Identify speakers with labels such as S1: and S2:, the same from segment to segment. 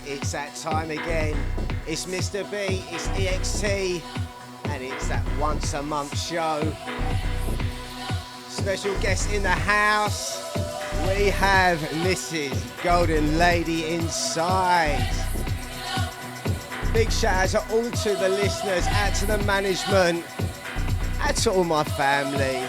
S1: It's that time again. It's Mr. B, it's EXT, and it's that once a month show. Special guest in the house. We have Mrs. Golden Lady inside. Big shout out to all to the listeners, out to the management, out to all my family.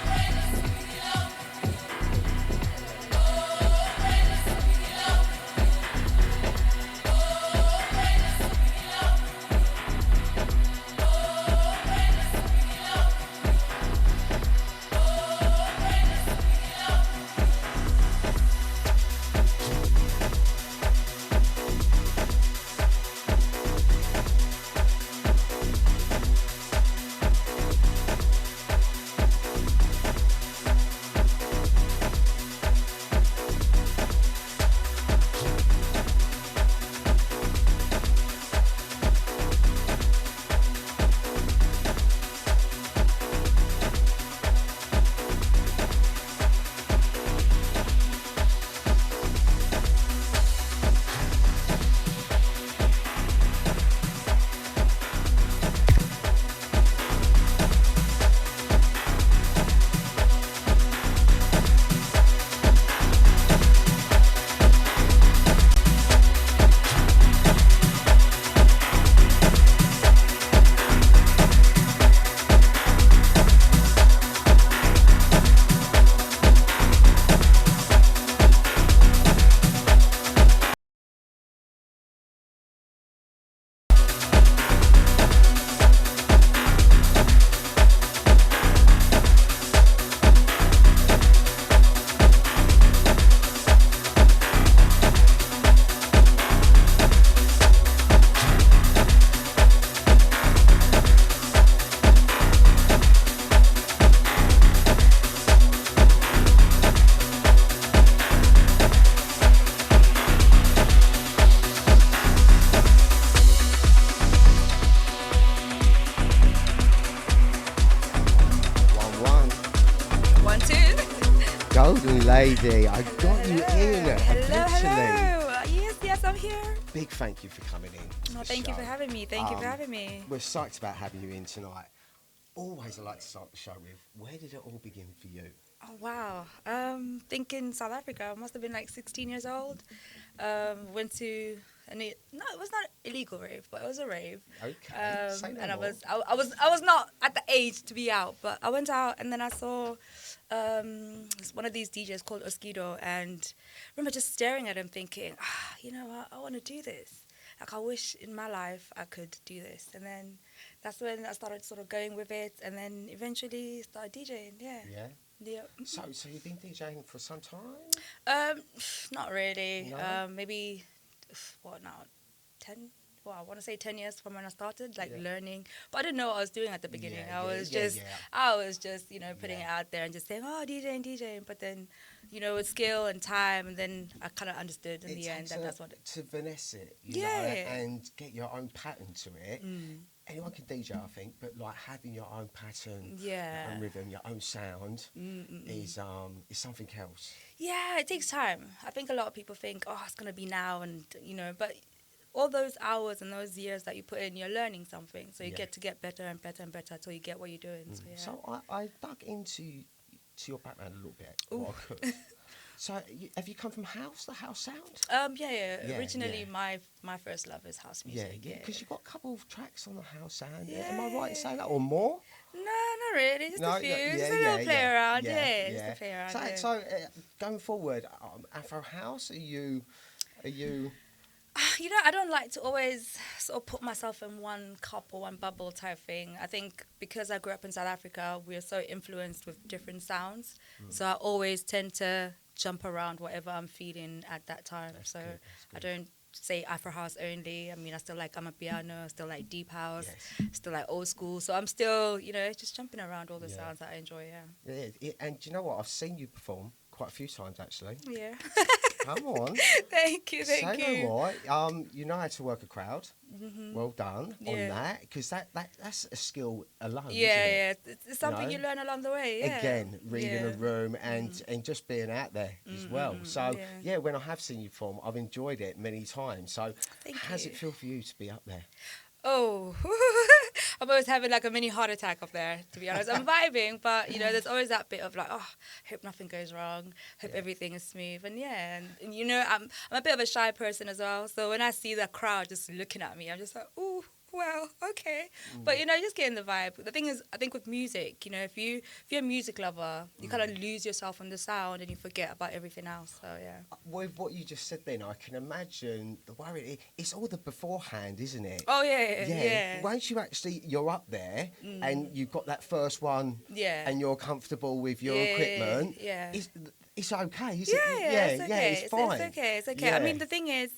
S1: Golden Lady, I got you in.
S2: Hello. Yes, I'm here.
S1: Big thank you for coming in.
S2: No, thank you for having me. Thank you for having me.
S1: We're psyched about having you in tonight. Always I like to start the show with, where did it all begin for you?
S2: Oh, wow. Think in South Africa. I must have been like 16 years old. Went to it was not illegal rave, but it was a rave.
S1: Okay. Say no
S2: and
S1: more.
S2: I was not at the age to be out, but I went out and then I saw one of these DJs called Oskido, and I remember just staring at him thinking, you know what, I want to do this. Like, I wish in my life I could do this. And then that's when I started sort of going with it, and then eventually started DJing. Yeah.
S1: So you've been DJing for some time?
S2: Not really.
S1: No?
S2: Maybe what now? 10. Well, I want to say 10 years from when I started, learning. But I didn't know what I was doing at the beginning. I was just, putting it out there and just saying, DJing. But then, with skill and time, and then I kind of understood in the end that that's what
S1: to finesse it, you know, and get your own pattern to it. Anyone can DJ, I think, but like having your own pattern, your own rhythm, your own sound is something else.
S2: Yeah, it takes time. I think a lot of people think, it's gonna be now, and but all those hours and those years that you put in, you're learning something. So you get to get better and better and better until you get what you're doing.
S1: So I dug into your background a little bit. What I could. So have you come from house, the house sound?
S2: Originally, my first love is house music.
S1: Yeah, because you've got a couple of tracks on the house sound. Yeah. Am I right in saying that, or more?
S2: No, not really. Just a few. Just a little play around. Just a play around.
S1: So going forward, Afro House, are you?
S2: I don't like to always sort of put myself in one cup or one bubble type thing. I think because I grew up in South Africa, we are so influenced with different sounds. So I always tend to jump around whatever I'm feeling at that time. That's good. I don't say Afro House only. I mean, I still like Amapiano, I still like Deep House, still like old school. So I'm still, just jumping around all the sounds that I enjoy,
S1: And do you know what? I've seen you perform quite a few times, actually.
S2: Yeah.
S1: Come on.
S2: Thank you.
S1: Say no more. You know how to work a crowd. Well done on
S2: Yeah.
S1: that, because that's a skill alone, isn't
S2: Yeah,
S1: it?
S2: yeah. It's something you
S1: know?
S2: learn along the way. Yeah.
S1: Again, reading a
S2: Yeah.
S1: room and just being out there as well. So
S2: yeah.
S1: yeah, when I have seen you perform, I've enjoyed it many times. So
S2: Thank
S1: how does
S2: you.
S1: it feel for you to be up there?
S2: Oh, I'm always having like a mini heart attack up there, to be honest. I'm vibing, but you know, there's always that bit of like, oh, hope nothing goes wrong, hope everything is smooth, and yeah, and you know, I'm a bit of a shy person as well. So when I see the crowd just looking at me, I'm just like, ooh, well, okay. But you know, just getting the vibe. The thing is, I think with music, you know, if you're a music lover, you kind of lose yourself in the sound and you forget about everything else. So yeah.
S1: With what you just said then, I can imagine the worry. It's all the beforehand, isn't it?
S2: Oh yeah.
S1: Once you're up there and you've got that first one,
S2: Yeah.
S1: and you're comfortable with your
S2: Yeah,
S1: equipment,
S2: yeah.
S1: it's okay, isn't
S2: Yeah,
S1: it?
S2: it's okay.
S1: It's fine.
S2: It's okay. I mean, the thing is,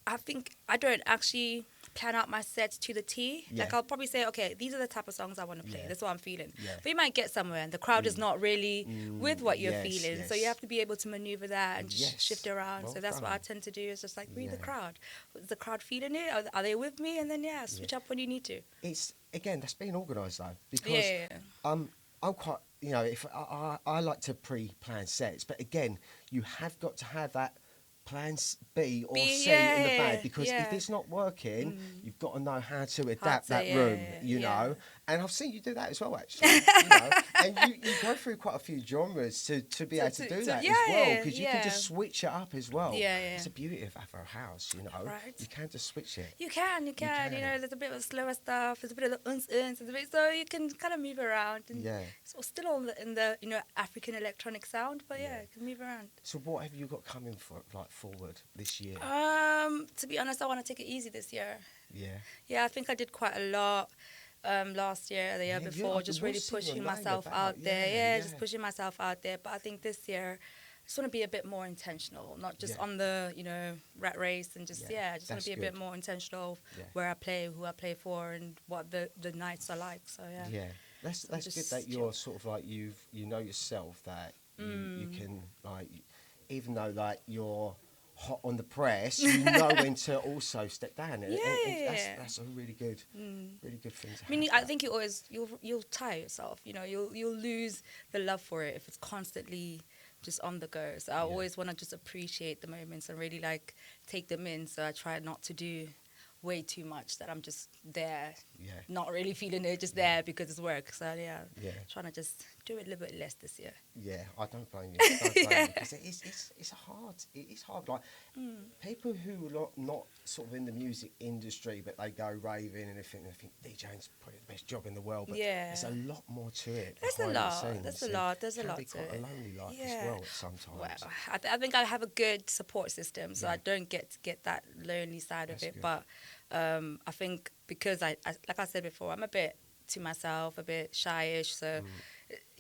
S2: I think I don't actually plan out my sets to the T.
S1: Yeah.
S2: Like, I'll probably say, okay, these are the type of songs I want to play.
S1: Yeah.
S2: That's what I'm feeling.
S1: Yeah.
S2: But you might get somewhere and the crowd is not really with what you're
S1: yes,
S2: feeling. So
S1: yes.
S2: you have to be able to maneuver that and
S1: Yes.
S2: shift around.
S1: Well
S2: so that's what I
S1: done.
S2: tend to do, is just like read the
S1: Yeah.
S2: crowd. Is the crowd feeling it? Are they with me? And then, switch up when you need to.
S1: It's again, that's being organised though, because
S2: Yeah.
S1: I'm quite, if I like to pre-plan sets, but again, you have got to have that plan B or C in the bag, because if it's not working, you've got to know how to adapt that room, you know. And I've seen you do that as well, actually. And you go through quite a few genres to be able to do that as well, because you can just switch it up as well.
S2: Yeah.
S1: It's the beauty of Afro House,
S2: Right.
S1: You can just switch it.
S2: You can. You know, there's a bit of slower stuff. There's a bit of the there's a bit, so you can kind of move around. And
S1: Yeah.
S2: So still in the African electronic sound, but yeah, you can move around.
S1: So what have you got coming forward this year?
S2: To be honest, I want to take it easy this year.
S1: Yeah.
S2: Yeah, I think I did quite a lot last year, the year
S1: Yeah,
S2: before,
S1: I
S2: just
S1: was
S2: really
S1: seeing
S2: pushing
S1: online
S2: myself
S1: about-
S2: out there.
S1: yeah.
S2: Just pushing myself out there. But I think this year, I just want to be a bit more intentional, not just
S1: Yeah.
S2: on the rat race, and just I just want
S1: that's
S2: to be a bit
S1: good.
S2: more intentional
S1: Yeah.
S2: where I play, who I play for, and what the nights are like. So yeah.
S1: Yeah, that's good
S2: just
S1: that you're sort of like you know yourself that you can, like, even though like you're hot on the press, you know when to also step down. And that's a really good thing to
S2: I mean,
S1: have
S2: I
S1: that.
S2: think you'll tire yourself. You'll lose the love for it if it's constantly just on the go. So I always want to just appreciate the moments and really like take them in. So I try not to do way too much, that I'm just there, not really feeling it, just there because it's work. So trying to just do it a little bit less this year.
S1: Yeah, I don't blame you. I don't blame you, because it's hard. It's hard. Like people who are not sort of in the music industry, but they go raving and they think DJing's probably the best job in the world. But there's a lot more to it.
S2: There's a lot. There's a lot. There's a lot
S1: to
S2: to
S1: it.
S2: it.
S1: A lonely life as well sometimes.
S2: Well, I think I have a good support system, so I don't get that lonely side of it.
S1: Good.
S2: But I think because I like I said before, I'm a bit to myself, a bit shyish. So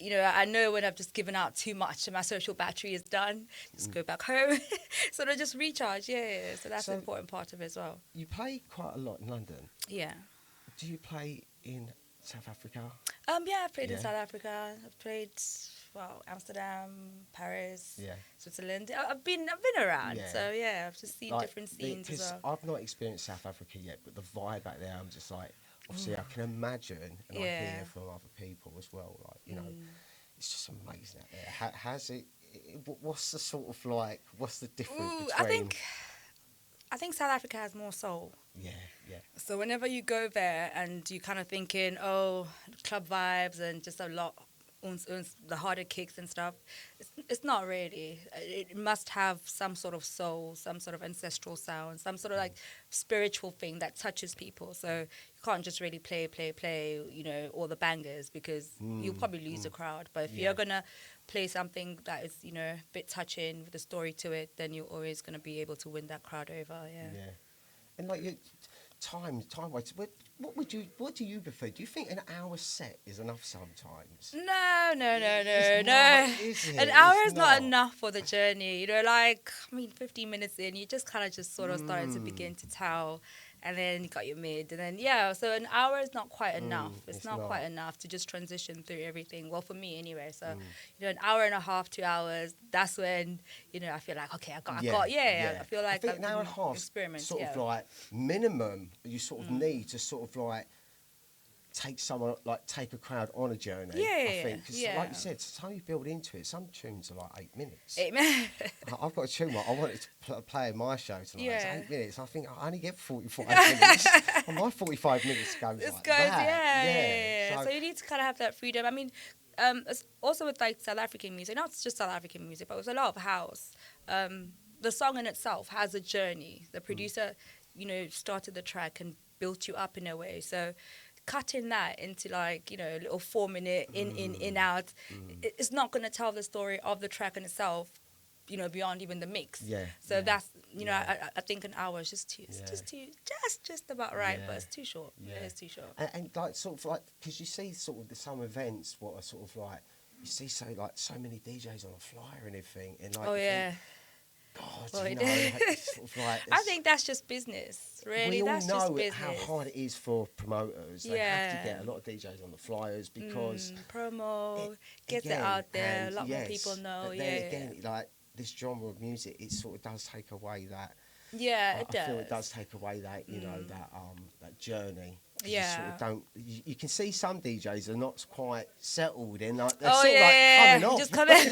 S2: I know when I've just given out too much and my social battery is done, just go back home, sort of just recharge. Yeah. So that's an important part of it as well.
S1: You play quite a lot in London.
S2: Yeah.
S1: Do you play in South Africa?
S2: I've played in
S1: Yeah.
S2: South Africa. I've played Amsterdam, Paris,
S1: Yeah.
S2: Switzerland. I've been around.
S1: Yeah.
S2: So I've just seen
S1: Like,
S2: different scenes as
S1: because
S2: well.
S1: I've not experienced South Africa yet, but the vibe back there, I'm just like, obviously I can imagine, and I hear from other people as well, like, it's just amazing out there. How's it, what's the sort of like, what's the difference between...
S2: I think South Africa has more soul.
S1: Yeah.
S2: So whenever you go there and you kind of thinking, club vibes and just a lot, the harder kicks and stuff, it's not really. It must have some sort of soul, some sort of ancestral sound, some sort of like spiritual thing that touches people. So you can't just really play, all the bangers, because you'll probably lose the crowd. But if you're going to play something that is, a bit touching with a story to it, then you're always going to be able to win that crowd over, Yeah.
S1: And like time-wise, what do you prefer? Do you think an hour set is enough sometimes?
S2: No.
S1: It's not, is it?
S2: An hour
S1: It's
S2: is not
S1: not.
S2: enough for the journey. 15 minutes in, you just kind of just sort of started to begin to tell. and then you got your mid, and then yeah. So an hour is not quite enough. It's,
S1: it's
S2: not,
S1: not.
S2: quite enough to just transition through everything. Well, for me anyway. So an hour and a half, 2 hours. That's when I feel like okay, I got, I feel like
S1: I think
S2: I
S1: an hour and a
S2: can
S1: half
S2: experiment.
S1: sort of like minimum you sort of need to sort of like take a crowd on a journey. I think because like you said, so you build into it. Some tunes are like 8 minutes. I've got a tune I wanted to play in my show tonight. It's 8 minutes. I think I only get 45 minutes. And my 45 minutes goes that.
S2: So you need to kind of have that freedom. I mean, it's also with like South African music, not just South African music, but with a lot of house. The song in itself has a journey. The producer, started the track and built you up in a way. So cutting that into like a little 4 minute in out, it's not going to tell the story of the track in itself, beyond even the mix. So that's I think an hour is just just about right, but it's too short. It is too short.
S1: And like sort of like because you see sort of some events what are sort of like you see so many DJs on a flyer and everything and like God, sort of like
S2: I think that's just business, really.
S1: We all
S2: that's
S1: know
S2: just business.
S1: how hard it is for promoters. They have to get a lot of DJs on the flyers because
S2: promo gets it out there. A lot more people know.
S1: But then again, like this genre of music, it sort of does take away that.
S2: Yeah, it does.
S1: I feel it does take away that that journey.
S2: Yeah.
S1: You sort of don't. You can see some DJs are not quite settled in. Like they're sort of like coming off.
S2: Just come in.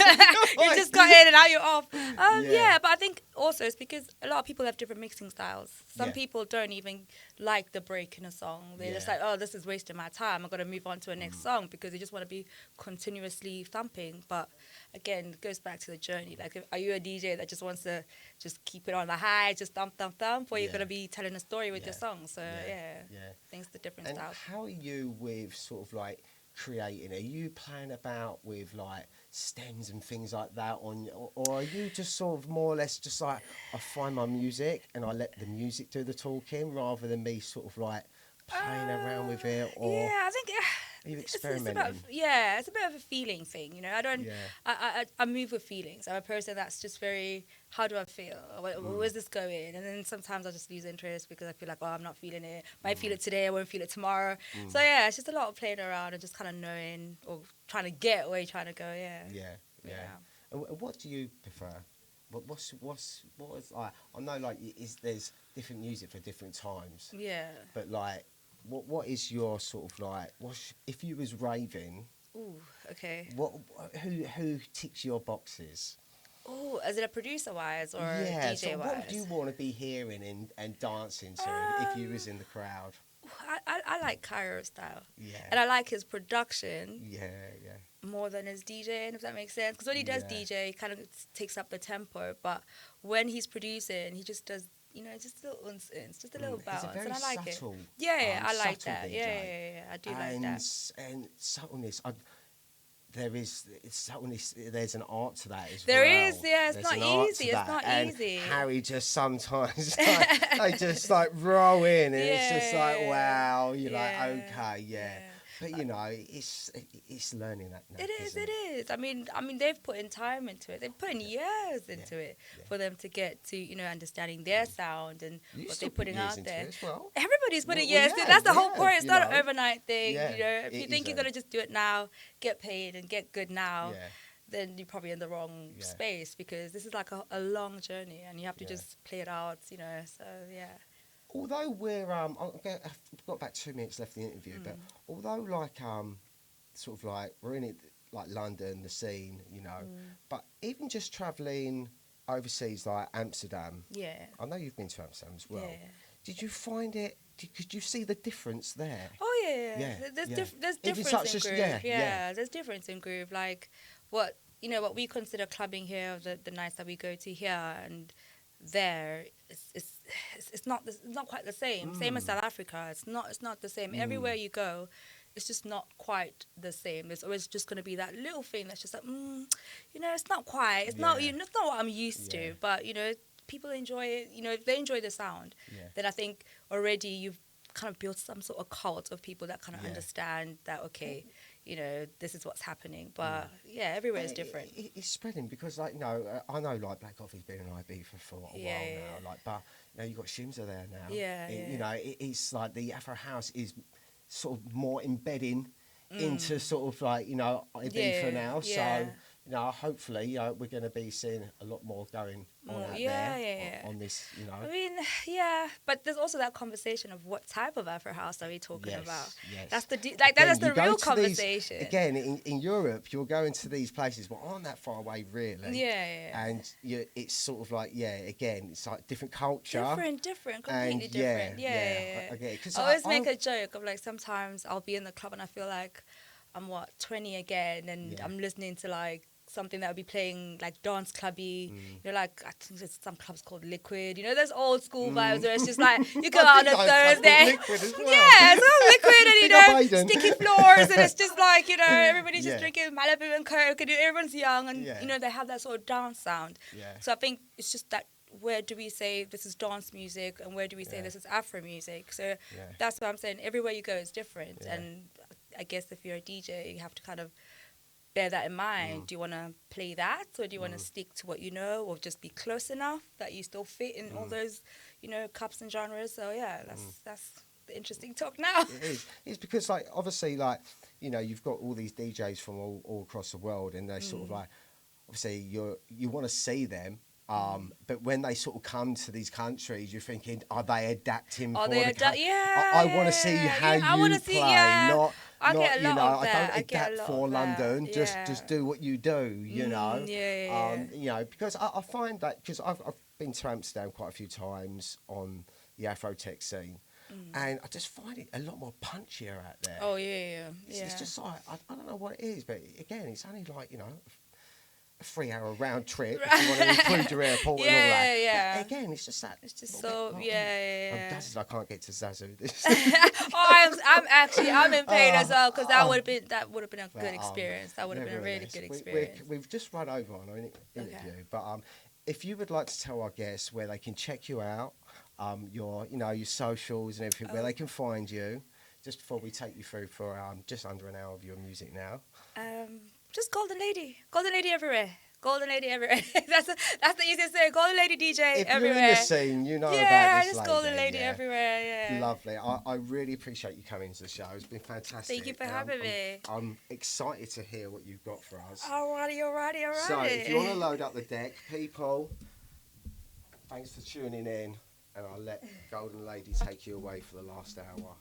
S2: You just got in and now you're off. But I think also it's because a lot of people have different mixing styles. Some people don't even like the break in a song. They're just like, oh, this is wasting my time. I've got to move on to a next song because they just want to be continuously thumping. But again, it goes back to the journey. Like, are you a DJ that just wants to just keep it on the high, just thump, or you're going to be telling a story with your song? So, things the different
S1: and
S2: styles.
S1: How are you with sort of like creating? Are you playing about with like stems and things like that or are you just sort of more or less just like I find my music and I let the music do the talking rather than me sort of like playing around with it? Or
S2: I think
S1: are you experimenting?
S2: It's a bit of a feeling thing, I don't. I move with feelings. I'm a person that's just very. How do I feel? Where's this going? And then sometimes I just lose interest because I feel like, I'm not feeling it. Might feel it today, I won't feel it tomorrow. So it's just a lot of playing around and just kind of knowing or trying to get where you're trying to go.
S1: And what do you prefer? What's like? I know like there's different music for different times.
S2: Yeah.
S1: But like. What is your sort of like? If you was raving?
S2: Ooh, okay.
S1: Who ticks your boxes?
S2: Oh, as in a producer wise or DJ
S1: so
S2: wise?
S1: What would you want to be hearing and dancing to if you was in the crowd?
S2: I like Cairo's style.
S1: Yeah.
S2: And I like his production.
S1: Yeah.
S2: More than his DJing, if that makes sense. Because when he does DJ, he kind of takes up the tempo. But when he's producing, he just does. Just a little uns, just a little balance, and I like
S1: subtle,
S2: it. Yeah, I like that.
S1: DJ.
S2: Yeah, I do like that.
S1: And subtleness, subtleness. There's an art to that as
S2: there
S1: well.
S2: There is, it's not easy. It's not easy.
S1: Harry just sometimes they just like roll in, and it's just like wow. You're like okay, But it's learning that now.
S2: It is. I mean, they've put in time into it. They've put in years into it for them to get to understanding their sound and what they're putting out there.
S1: Well.
S2: Everybody's putting years. That's the whole point. It's not an overnight thing. If you think you're gonna just do it now, get paid and get good now. Then you're probably in the wrong space because this is like a long journey and you have to just play it out. So
S1: Although we're, I've got about 2 minutes left in the interview, but although like, sort of like we're in it, like London, the scene, but even just travelling overseas, like Amsterdam.
S2: Yeah.
S1: I know you've been to Amsterdam as well.
S2: Yeah.
S1: Did you find it? Could you see the difference there?
S2: Oh yeah. There's difference in groove. There's difference in groove. Like what we consider clubbing here, the nights that we go to here and there, it's not quite the same. Same as South Africa. It's not the same. Everywhere you go, it's just not quite the same. There's always just going to be that little thing that's just like, it's not quite. It's not. It's not what I'm used to. But people enjoy it. If they enjoy the sound, then I think already you've kind of built some sort of cult of people that kind of understand that. Okay. This is what's happening. But, everywhere is different.
S1: It's spreading because, like, I know, like, Black Coffee's been in IB for a while now. Like, but now you've got Shimza there now.
S2: Yeah,
S1: You know, it's like the Afro house is sort of more embedding into sort of like, you know, Ibiza now.
S2: yeah.
S1: So, you know, hopefully, you know, we're going to be seeing a lot more going on out
S2: Yeah,
S1: there
S2: yeah.
S1: on this, you know.
S2: I mean, yeah, but there's also that conversation of what type of Afro house are we talking about?
S1: Yes.
S2: That's the like
S1: Again,
S2: that is
S1: you
S2: the
S1: go
S2: real
S1: to
S2: conversation.
S1: Again, in Europe, you're going to these places, but aren't that far away, really.
S2: Yeah.
S1: And it's sort of like, again, it's like different culture.
S2: Different, completely
S1: And
S2: different.
S1: I get it. 'Cause
S2: I always make a joke of like sometimes I'll be in the club and I feel like I'm 20 again, and I'm listening to like something that would be playing like dance clubby, you know, like I think there's some clubs called Liquid, you know, there's old school vibes where it's just like you go out on a Thursday, yeah, it's all Liquid and you know sticky floors, and it's just like, you know, everybody's just drinking Malibu and Coke, and everyone's young, and you know they have that sort of dance sound. So I think it's just that, where do we say this is dance music and where do we say this is Afro music? So that's what I'm saying. Everywhere you go is different, and I guess if you're a DJ, you have to kind of bear that in mind. Do you want to play that, or do you want to stick to what you know, or just be close enough that you still fit in all those, you know, cups and genres? So yeah, that's the interesting talk now.
S1: It is. It's because like obviously like, you know, you've got all these DJs from all across the world, and they sort of like, obviously you want to see them. But when they sort of come to these countries, you're thinking, are they adapting?
S2: Are they
S1: Yeah. I want to see how you play, not
S2: I get a lot
S1: you know.
S2: of
S1: I
S2: that.
S1: don't adapt for London.
S2: Yeah.
S1: Just do what you do. You know.
S2: Yeah.
S1: You know, because I find that because I've been to Amsterdam quite a few times on the Afrotech scene. And I just find it a lot more punchier out there.
S2: Oh yeah.
S1: It's just like I don't know what it is, but again, it's only like, you know, a 3-hour round trip if you want to include your airport and all that.
S2: Yeah.
S1: But again, it's just that.
S2: It's just
S1: little
S2: so
S1: bit,
S2: yeah.
S1: I'm gutted I can't get to Zazu.
S2: I'm in pain as well, because that would have been a good experience. That would have been a really good experience.
S1: We've just run over on an interview, but if you would like to tell our guests where they can check you out, your socials and everything, where they can find you, just before we take you through for just under an hour of your music now.
S2: Just Golden Lady everywhere. Golden Lady everywhere. that's the easiest thing. Golden Lady DJ everywhere.
S1: If you're in the scene, you know about this
S2: Yeah, just
S1: lady.
S2: Golden Lady everywhere. Yeah.
S1: Lovely. I really appreciate you coming to the show. It's been fantastic.
S2: Thank you for having me.
S1: I'm excited to hear what you've got for us.
S2: Alrighty.
S1: So, if you want to load up the deck, people, thanks for tuning in, and I'll let Golden Lady take you away for the last hour.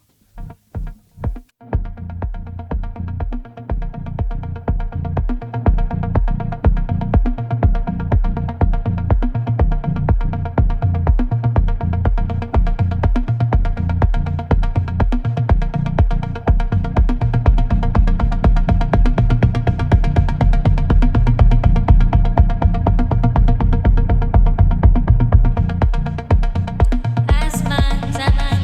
S3: Zaman, zaman,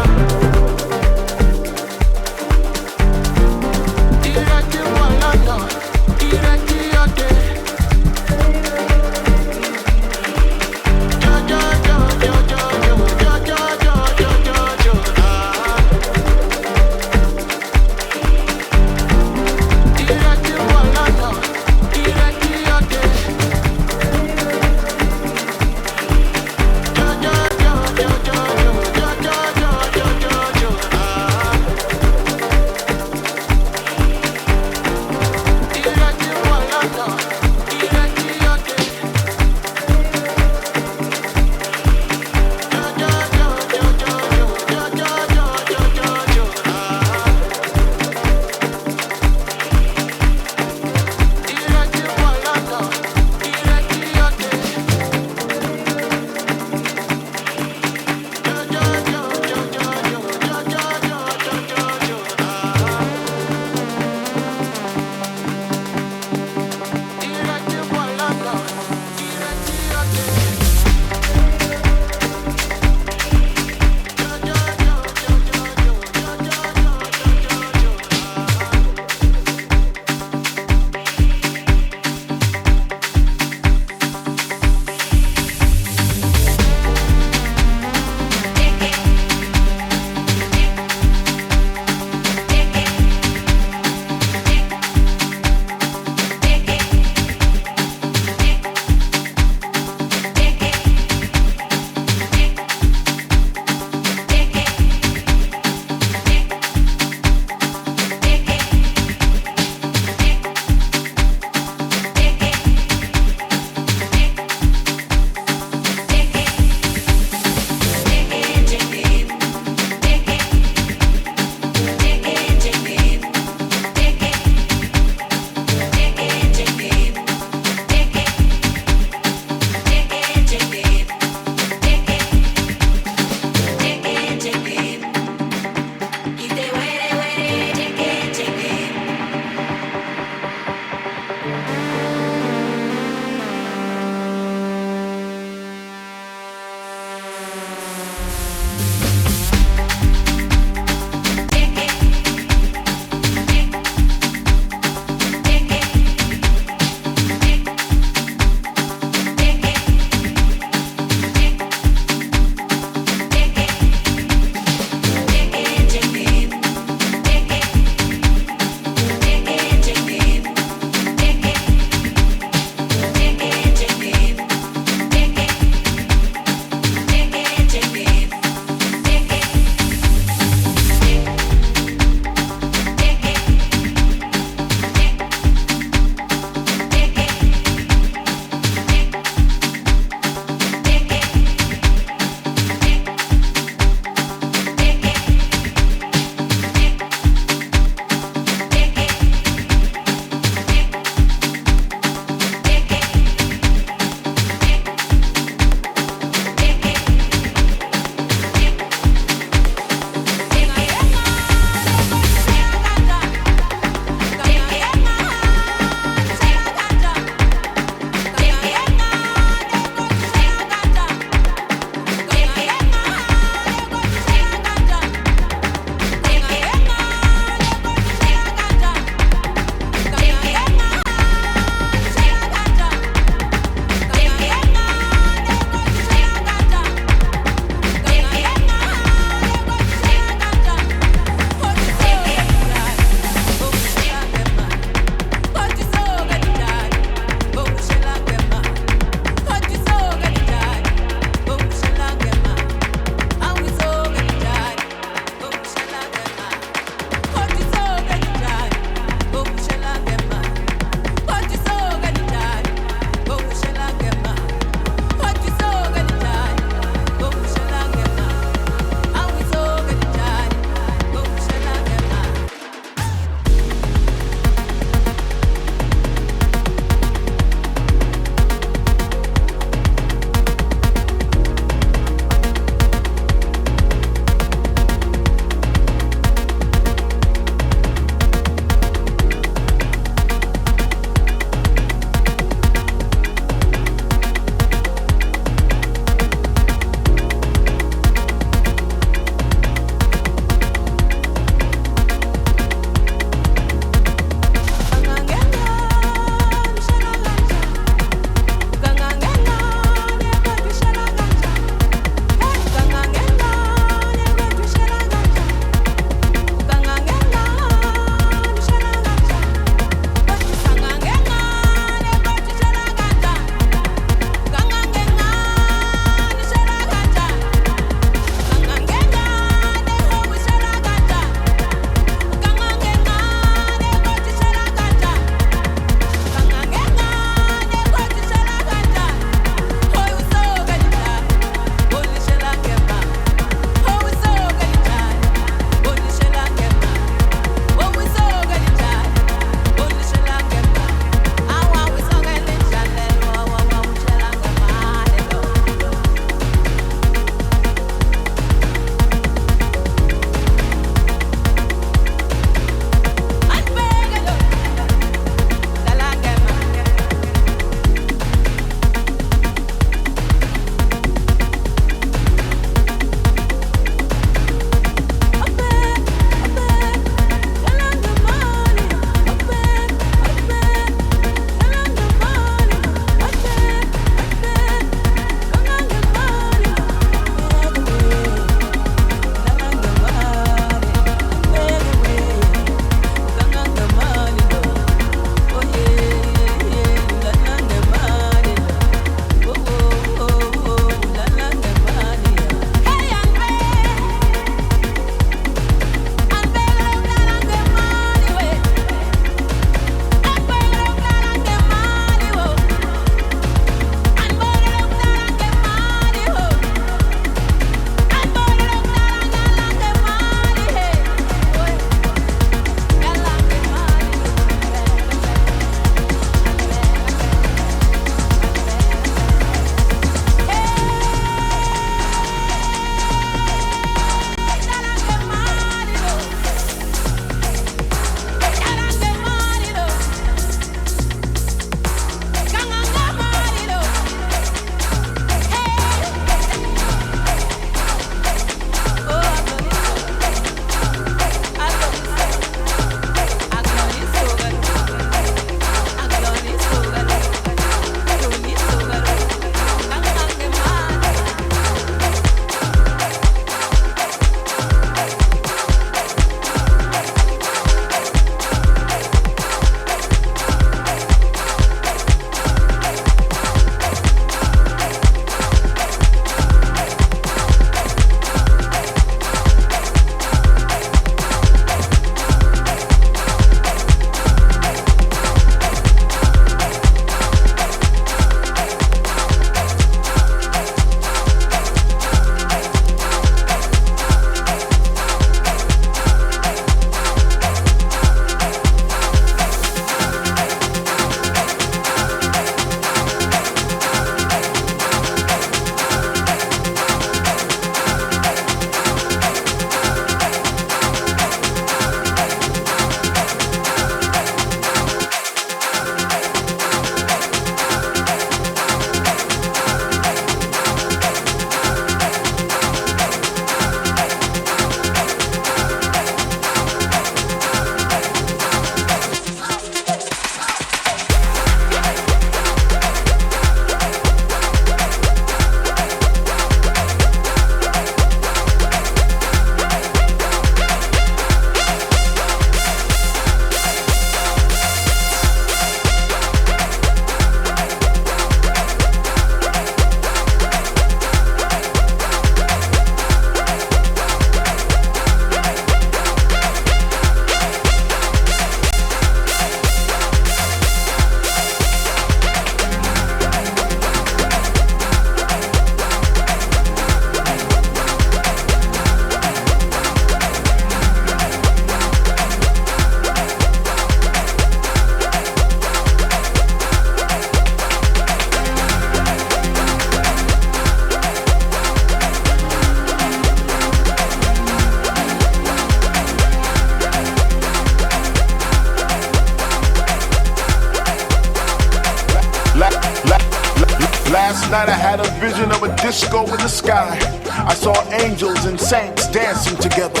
S3: Last night I had a vision of a disco in the sky. I saw angels and saints dancing together.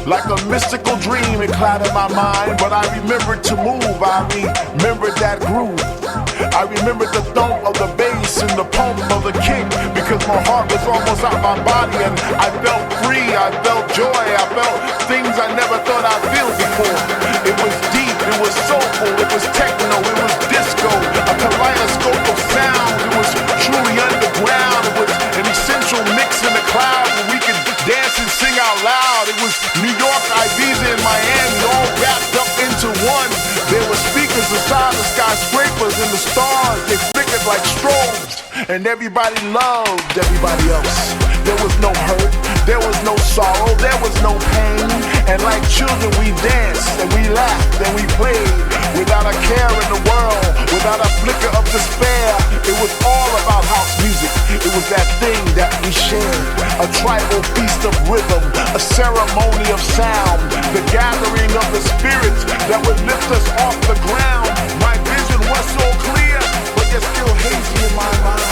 S3: Like a mystical dream, it clouded my mind, but I remembered to move. I remembered that groove. I remembered the thump of the bass and the pump of the kick, because my heart was almost out my body and I felt free, I felt joy, I felt things I never thought I'd feel before. It was deep, it was soulful, it was techno, it was disco, a kaleidoscope of sound. It was truly underground. It was an essential mix in the cloud where we could dance and sing out loud. It was New York, Ibiza, and Miami all wrapped up into one. There were speakers inside the skyscrapers, and the stars, they flickered like strobes. And everybody loved everybody else. There was no hurt, there was no sorrow, there was no pain. And like children we danced and we laughed and we played, without a care in the world, without a flicker of despair. It was all about house music. It was that thing that we shared, a tribal feast of rhythm, a ceremony of sound, the gathering of the spirits that would lift us off the ground. My vision was so clear, but yet still hazy in my mind.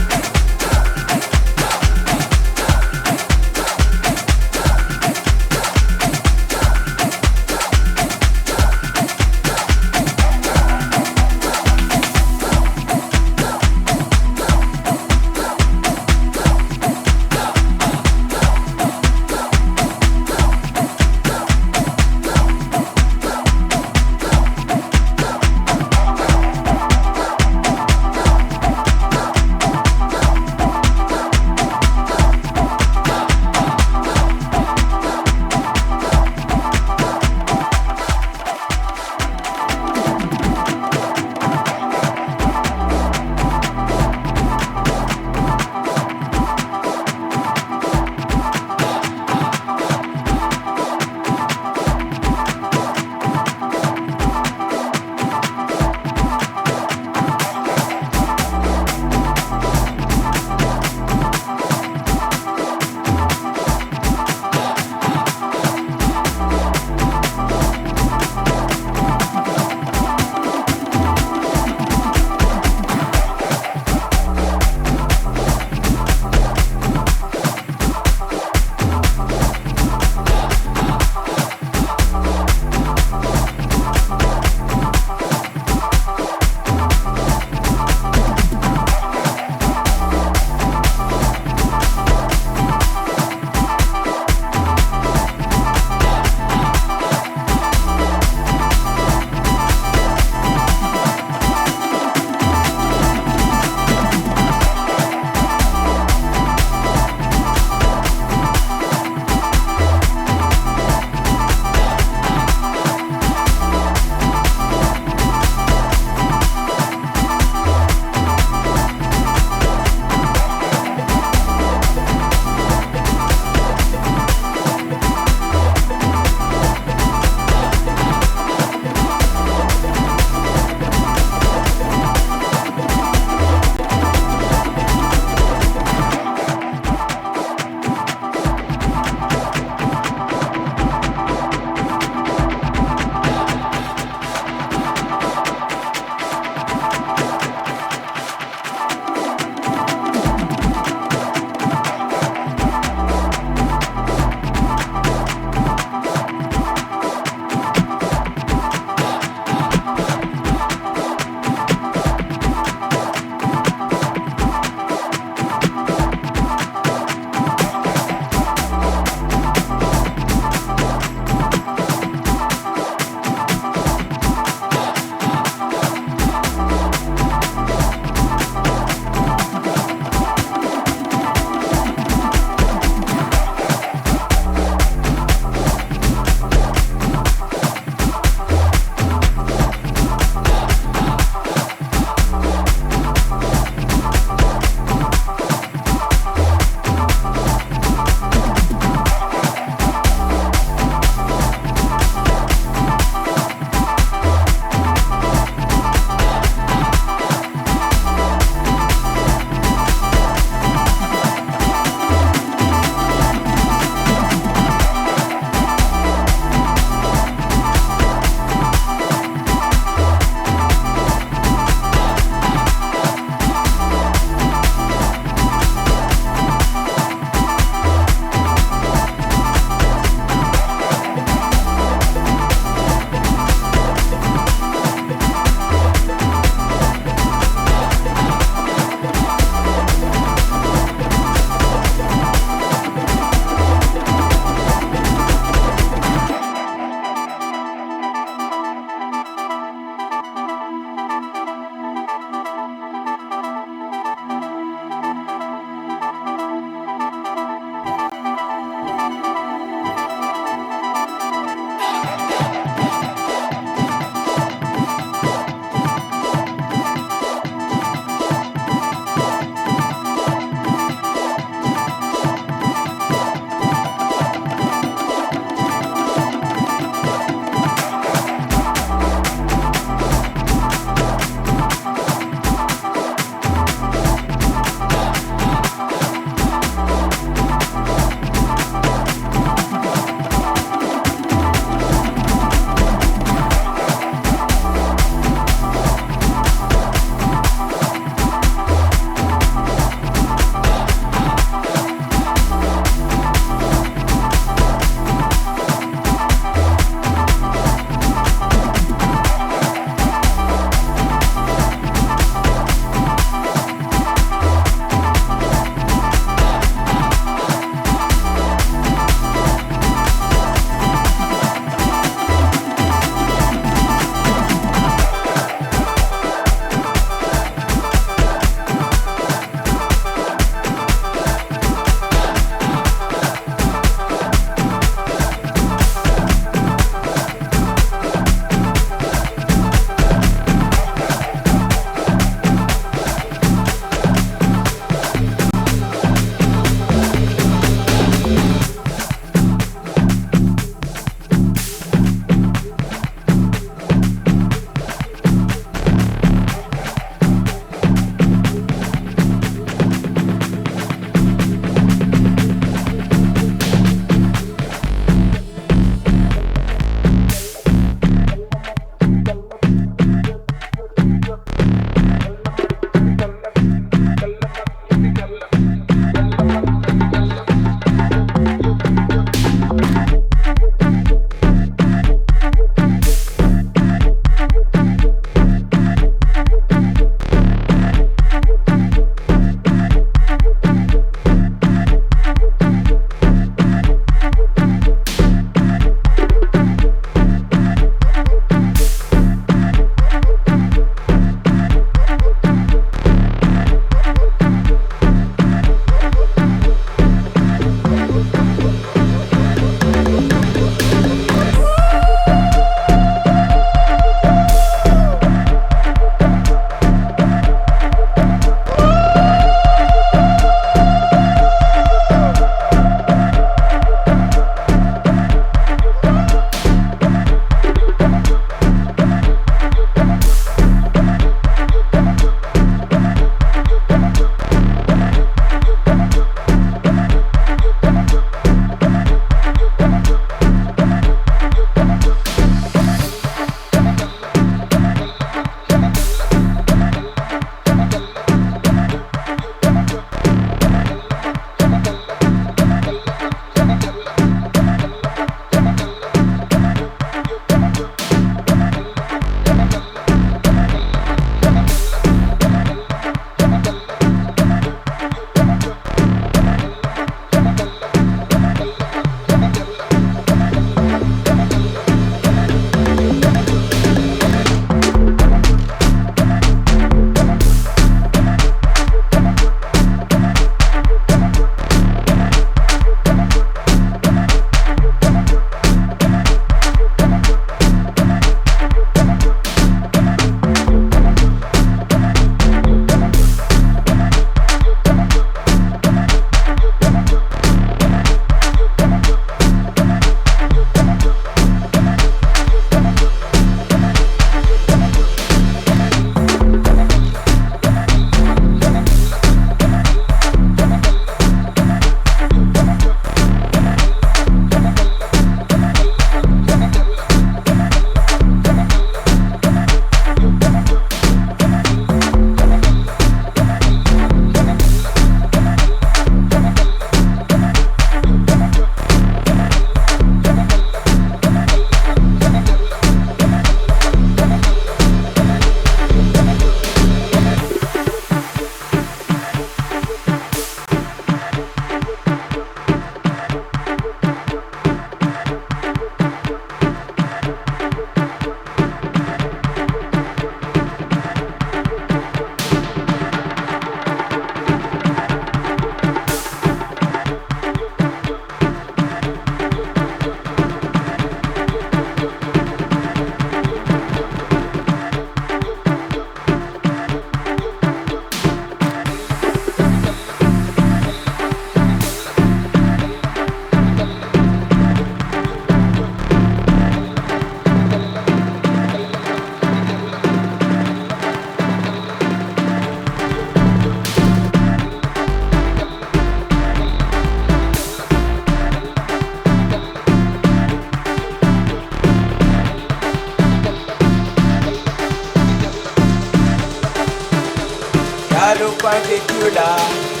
S4: I look like it could die.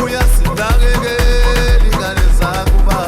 S5: Uyasinakekela ingane zakuba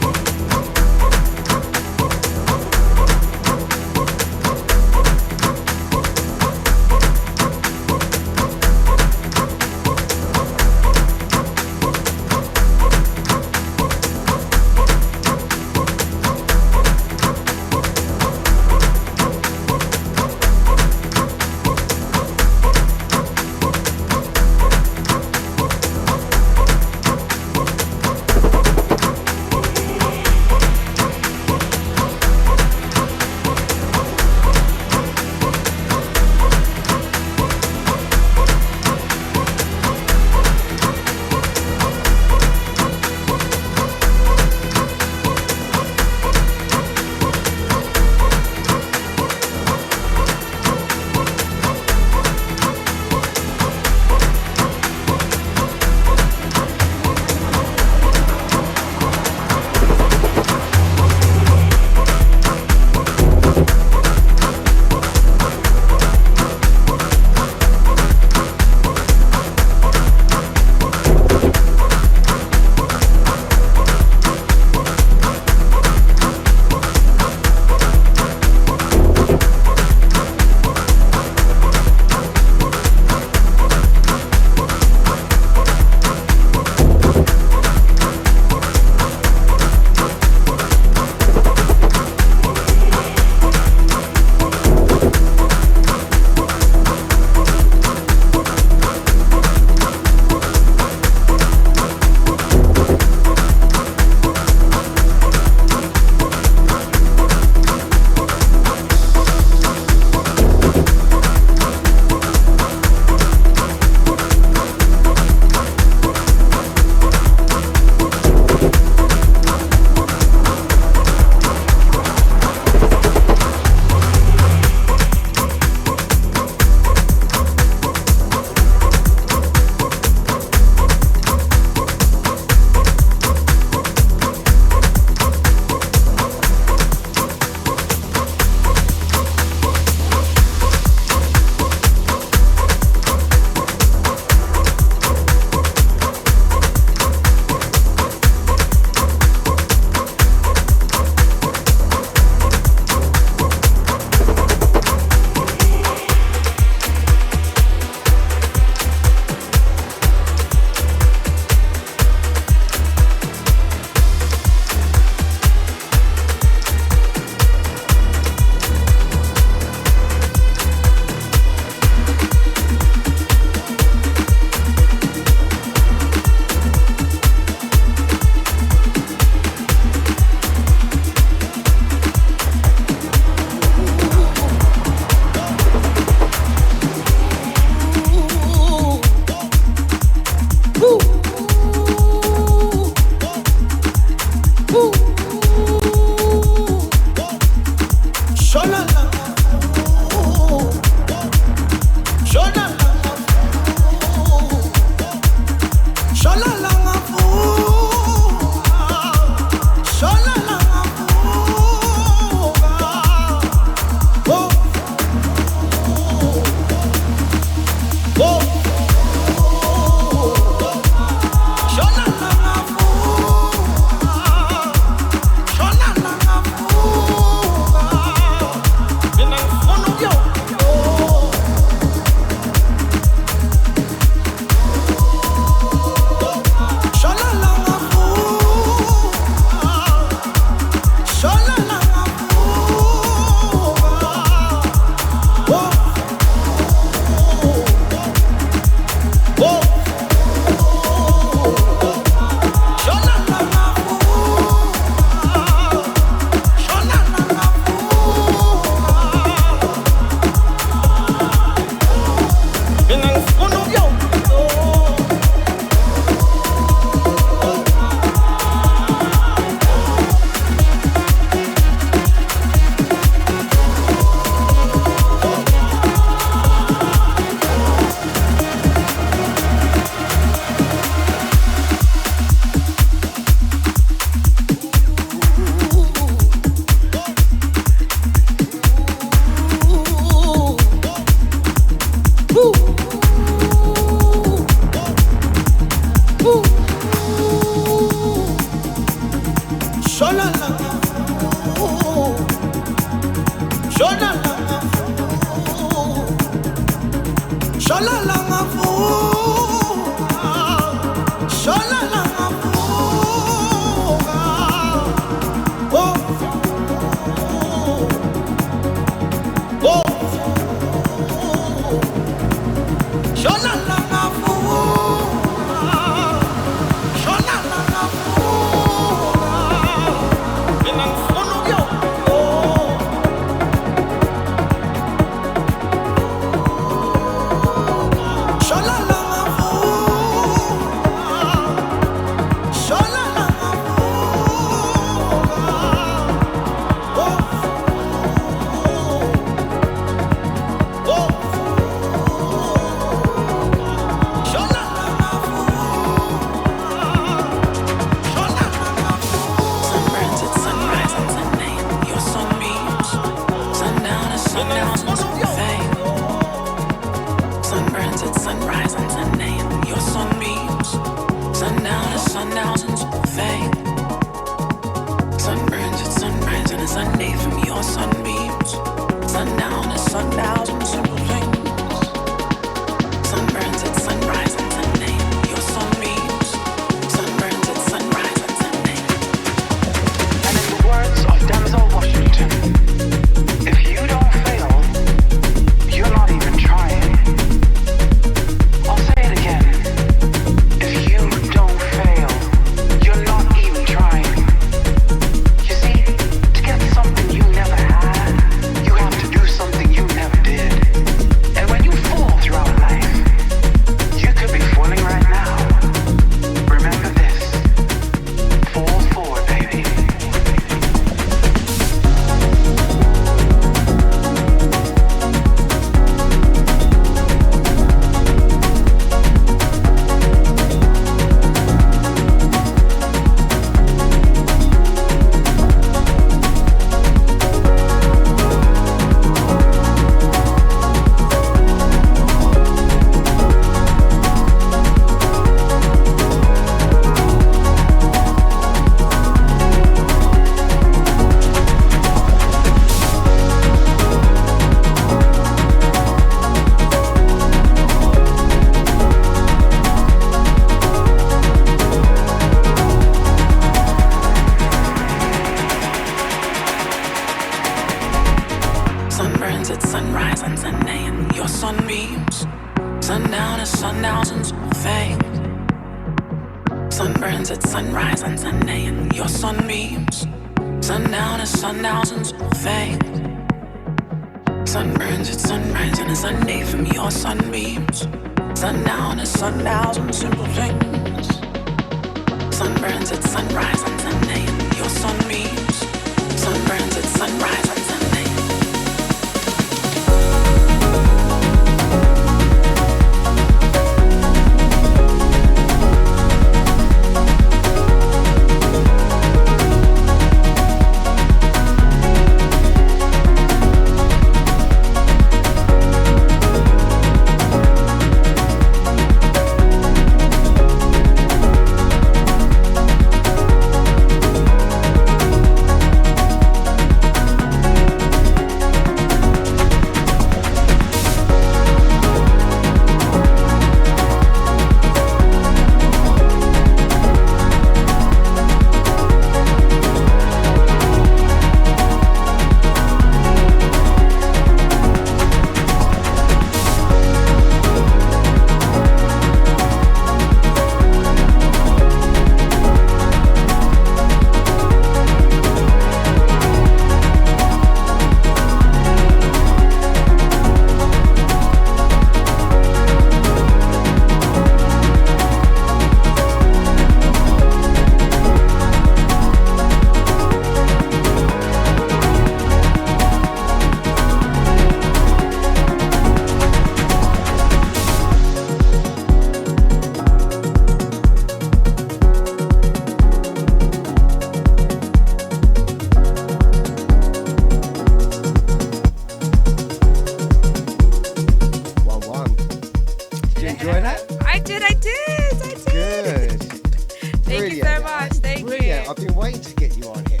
S2: Thank you so much. Thank you.
S1: I've been waiting to get you on here.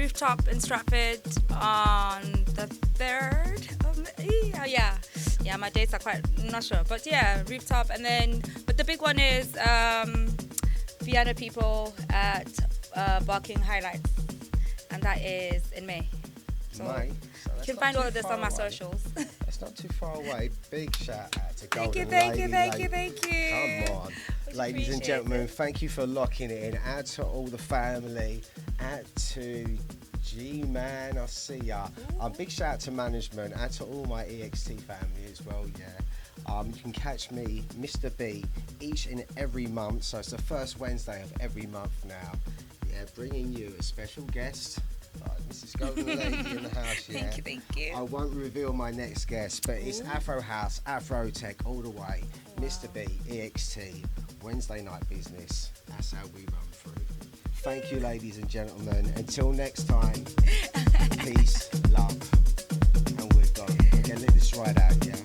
S2: Rooftop in Stratford on the 3rd of May. Yeah, my dates are quite not sure, but yeah, Rooftop, and then but the big one is Vienna People at Barking Highlights, and that is in May. So
S1: Mate, so
S2: you can find all of this on my socials.
S1: It's not too far away. Big shout out to
S2: Thank you,
S1: Golden
S2: thank you,
S1: Lady,
S2: thank you,
S1: lady.
S2: thank you.
S1: Come on.
S2: Much
S1: Ladies and gentlemen,
S2: appreciated.
S1: thank you for locking it in. Out to all the family. Out to G-Man, I see ya. Big shout out to management. Out to all my EXT family as well, yeah. You can catch me, Mr. B, each and every month. So it's the first Wednesday of every month now. Yeah, bringing you a special guest. Mrs. Golden Lady in the house, yeah.
S2: Thank you.
S1: I won't reveal my next guest, but it's Afro House, Afro Tech all the way.
S2: Wow.
S1: Mr. B, EXT, Wednesday night business. That's how we run through. Thank you, ladies and gentlemen. Until next time, peace, love, and we're gone. Get this right out, yeah.